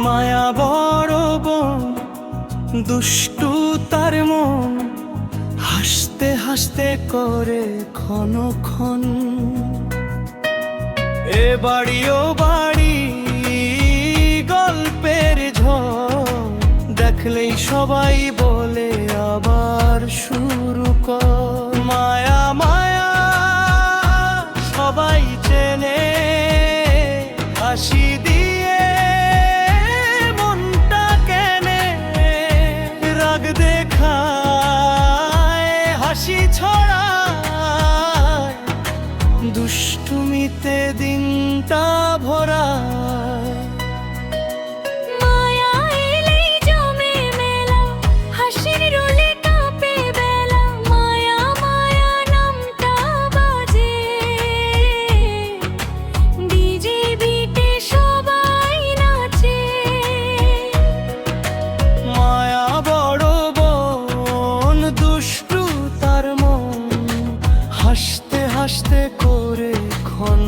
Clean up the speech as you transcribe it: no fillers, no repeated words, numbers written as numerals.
মায়া বড় বোন, দুষ্টু তার মন, হাসতে হাসতে করে ক্ষণ। এ বাড়ি ও বাড়ি গল্পের ঝড়, দেখলেই সবাই বলে আবার শুরু কর। মায়া মায়া সবাই চেনে, হাসি দিয়ে মনটা কেনে, রাগ দেখায় হাসি ছড়ায়, দুষ্টুমিতে দিনটা ভরায়। মায়া এলেই জমে মেলা, হাসির রোলে কাঁপে বেলা, মায়া মায়া নামটা বাজে, ডিজে বিটে সবাই নাচে। মায়া বড় বোন, দুষ্টু তার মন, হাসতে হাসতে করে ক্ষণ।